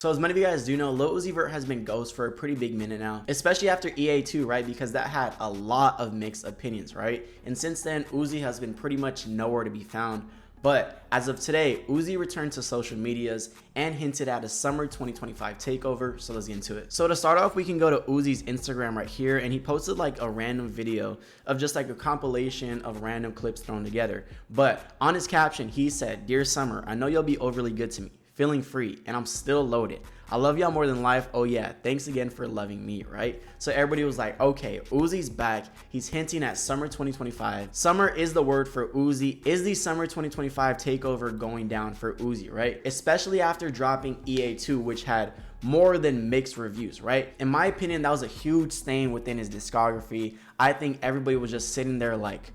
So as many of you guys do know, Lil Uzi Vert has been ghost for a pretty big minute now, especially after EA2, right? Because that had a lot of mixed opinions, right? And since then, Uzi has been pretty much nowhere to be found. But as of today, Uzi returned to social medias and hinted at a summer 2025 takeover, so let's get into it. So to start off, we can go to Uzi's Instagram right here, and he posted like a random video of just like a compilation of random clips thrown together. But on his caption, he said, "Dear Summer, I know you'll be overly good to me. Feeling free, and I'm still loaded. I love y'all more than life. Oh yeah, thanks again for loving me," right? So everybody was like, okay, Uzi's back. He's hinting at summer 2025. Summer is the word for Uzi. Is the summer 2025 takeover going down for Uzi, right? Especially after dropping EA2, which had more than mixed reviews, right? In my opinion, that was a huge stain within his discography. I think everybody was just sitting there like,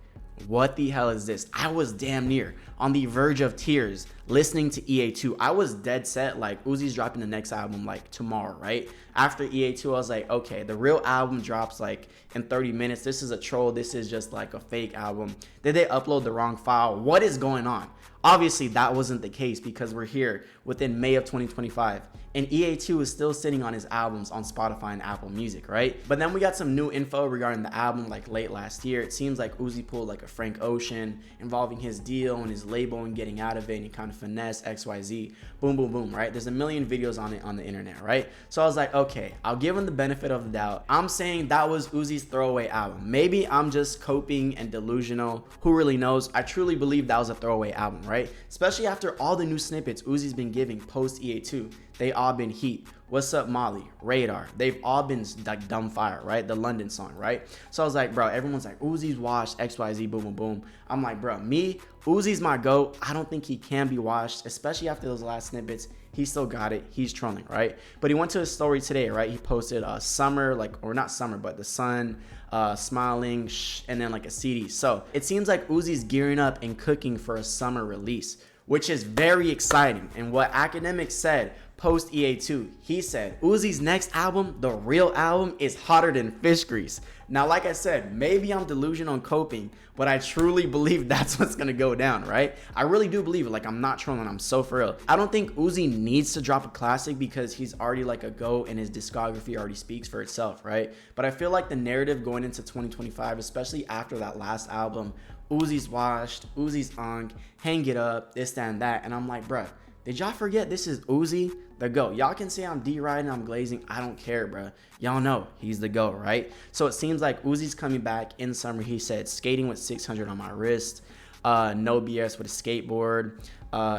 what the hell is this? I was damn near on the verge of tears listening to EA2. I was dead set like Uzi's dropping the next album like tomorrow, right? After EA2, I was like, okay, the real album drops like in 30 minutes. This is a troll. This is just like a fake album. Did they upload the wrong file? What is going on? Obviously, that wasn't the case because we're here within May of 2025. And EA2 is still sitting on his albums on Spotify and Apple Music, right? But then we got some new info regarding the album like late last year. It seems like Uzi pulled like a Frank Ocean involving his deal and his label and getting out of it, and he kind of finesse XYZ. Boom, boom, boom, right? There's a million videos on it on the internet, right? So I was like, okay, I'll give him the benefit of the doubt. I'm saying that was Uzi's throwaway album. Maybe I'm just coping and delusional. Who really knows? I truly believe that was a throwaway album, right? Especially after all the new snippets Uzi's been giving post EA2. They all been heat. What's Up Molly, Radar, they've all been like dumb fire, right? The London song, right? So I was like, bro, everyone's like, Uzi's washed, XYZ, boom, boom, boom. I'm like, bro, Uzi's my GOAT. I don't think he can be washed, especially after those last snippets. He still got it. He's trolling, right? But he went to his story today, right? He posted summer, like, or not summer, but the sun, smiling, and then like a CD. So it seems like Uzi's gearing up and cooking for a summer release, which is very exciting. And what Academic said post EA2, he said Uzi's next album, the real album, is hotter than fish grease. Now, like I said, maybe I'm delusional on coping, but I truly believe that's what's gonna go down, right? I really do believe it. Like, I'm not trolling, I'm so for real. I don't think Uzi needs to drop a classic because he's already like a GOAT and his discography already speaks for itself, right? But I feel like the narrative going into 2025, especially after that last album, Uzi's washed, Uzi's unk, hang it up, this, that, and that. And I'm like, bruh, did y'all forget this is Uzi, the GOAT? Y'all can say I'm D-riding, I'm glazing. I don't care, bruh. Y'all know he's the GOAT, right? So it seems like Uzi's coming back in summer. He said, skating with 600 on my wrist. No BS with a skateboard.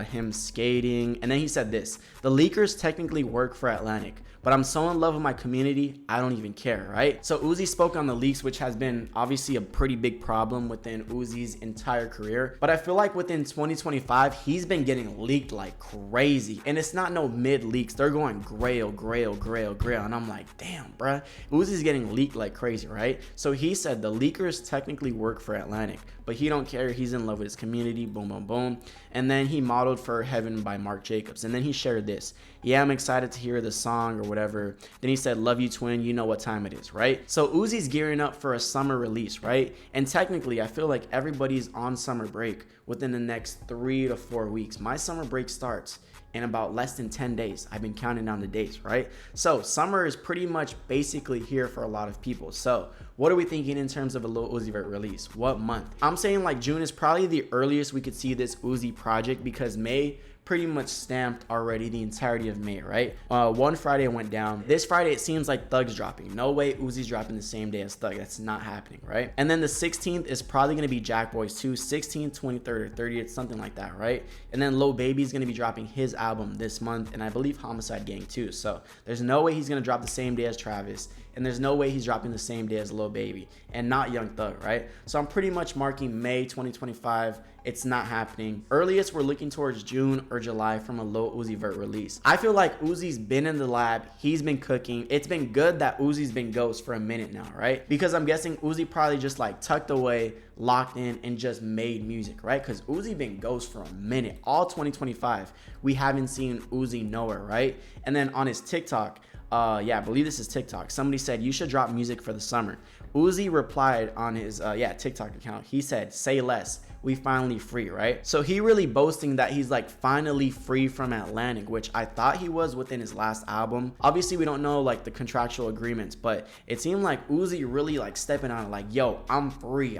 Him skating. And then he said this: the leakers technically work for Atlantic, but I'm so in love with my community, I don't even care, right? So Uzi spoke on the leaks, which has been obviously a pretty big problem within Uzi's entire career. But I feel like within 2025, he's been getting leaked like crazy. And it's not no mid leaks. They're going grail. And I'm like, damn, bruh. Uzi's getting leaked like crazy, right? So he said the leakers technically work for Atlantic, but he don't care. He's in love with his community, boom, boom, boom. And then he modeled for Heaven by Marc Jacobs. And then he shared this: yeah, I'm excited to hear the song or whatever. Then he said, love you, twin, you know what time it is, right? So Uzi's gearing up for a summer release, right? And technically, I feel like everybody's on summer break within the next 3 to 4 weeks. My summer break starts in about less than 10 days. I've been counting down the days, right? So summer is pretty much basically here for a lot of people. So what are we thinking in terms of a Lil Uzi Vert release? What month? I'm saying like June is probably the earliest we could see this Uzi project, because May pretty much stamped already the entirety of May, right? One Friday went down. This Friday, it seems like Thug's dropping. No way Uzi's dropping the same day as Thug. That's not happening, right? And then the 16th is probably gonna be Jack Boys 2, 16th, 23rd, or 30th, something like that, right? And then Lil Baby's gonna be dropping his album this month, and I believe Homicide Gang too. So there's no way he's gonna drop the same day as Travis, and there's no way he's dropping the same day as Lil Baby, and not Young Thug, right? So I'm pretty much marking May 2025. It's not happening. Earliest, we're looking towards June or July from a Lil Uzi Vert release. I feel like Uzi's been in the lab. He's been cooking. It's been good that Uzi's been ghost for a minute now, right? Because I'm guessing Uzi probably just like tucked away, locked in, and just made music, right? Because Uzi been ghost for a minute. All 2025, we haven't seen Uzi nowhere, right? And then on his TikTok, yeah, I believe this is TikTok. Somebody said, you should drop music for the summer. Uzi replied on his TikTok account. He said, say less. we finally free, right? So he really boasting that he's like finally free from Atlantic, which I thought he was within his last album. Obviously we don't know like the contractual agreements, but it seemed like Uzi really like stepping on it, like, yo, I'm free,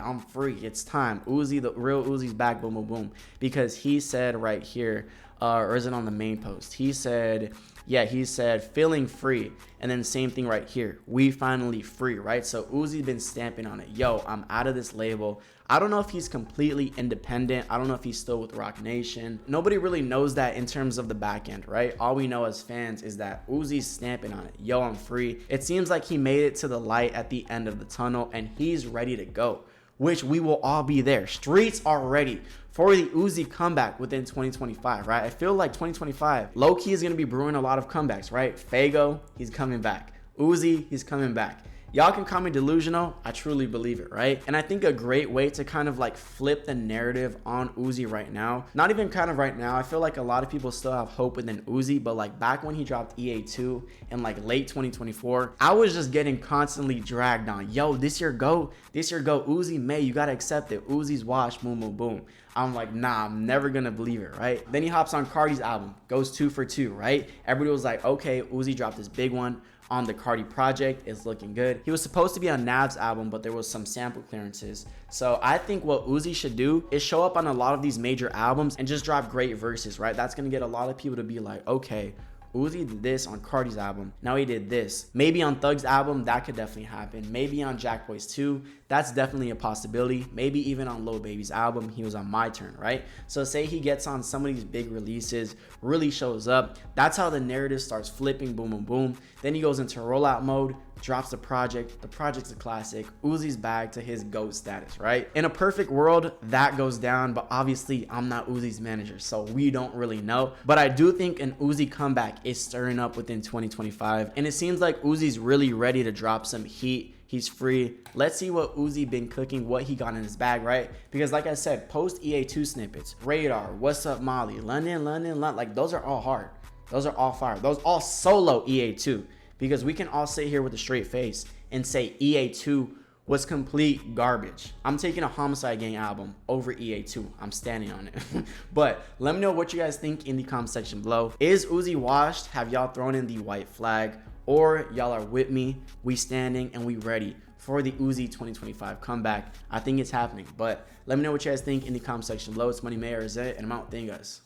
it's time. Uzi, the real Uzi's back, boom boom boom. Because he said right here, or is it on the main post, he said, yeah, he said feeling free, and then same thing right here, we finally free, right? So Uzi been stamping on it, yo, I'm out of this label. I don't know if he's completely independent. I don't know if he's still with Roc Nation. Nobody really knows that in terms of the back end, right? All we know as fans is that Uzi's stamping on it, yo, I'm free. It seems like he made it to the light at the end of the tunnel, and he's ready to go, which we will all be there. Streets are ready for the Uzi comeback within 2025, right? I feel like 2025, low-key is going to be brewing a lot of comebacks, right? Fago, he's coming back. Uzi, he's coming back. Y'all can call me delusional. I truly believe it, right? And I think a great way to kind of like flip the narrative on Uzi right now, not even kind of right now, I feel like a lot of people still have hope within Uzi, but like back when he dropped EA2 in like late 2024, I was just getting constantly dragged on. Yo, this your go, Uzi May, you gotta accept it. Uzi's washed, boom, boom, boom. I'm like, nah, I'm never gonna believe it, right? Then he hops on Cardi's album, goes 2 for 2, right? Everybody was like, okay, Uzi dropped this big one on the Cardi project, it's looking good. He was supposed to be on Nav's album, but there was some sample clearances. So I think what Uzi should do is show up on a lot of these major albums and just drop great verses, right? That's gonna get a lot of people to be like, okay, Uzi did this on Cardi's album, now he did this. Maybe on Thug's album, that could definitely happen. Maybe on Jack Boy's 2, that's definitely a possibility. Maybe even on Lil Baby's album, he was on My Turn, right? So say he gets on some of these big releases, really shows up, that's how the narrative starts flipping, boom, boom, boom. Then he goes into rollout mode, drops the project's a classic, Uzi's back to his GOAT status, right? In a perfect world, that goes down, but obviously I'm not Uzi's manager, so we don't really know. But I do think an Uzi comeback is stirring up within 2025, and it seems like Uzi's really ready to drop some heat. He's free. Let's see what Uzi been cooking, what he got in his bag, right? Because like I said, post EA2 snippets, Radar, What's Up Molly, London, like those are all hard. Those are all fire. Those all solo EA2. Because we can all sit here with a straight face and say EA2 was complete garbage. I'm taking a Homicide Gang album over EA2. I'm standing on it. But let me know what you guys think in the comment section below. Is Uzi washed? Have y'all thrown in the white flag? Or y'all are with me, we standing and we ready for the Uzi 2025 comeback? I think it's happening, but let me know what you guys think in the comment section below. It's MONEYMAY, and I'm out. Thank you guys.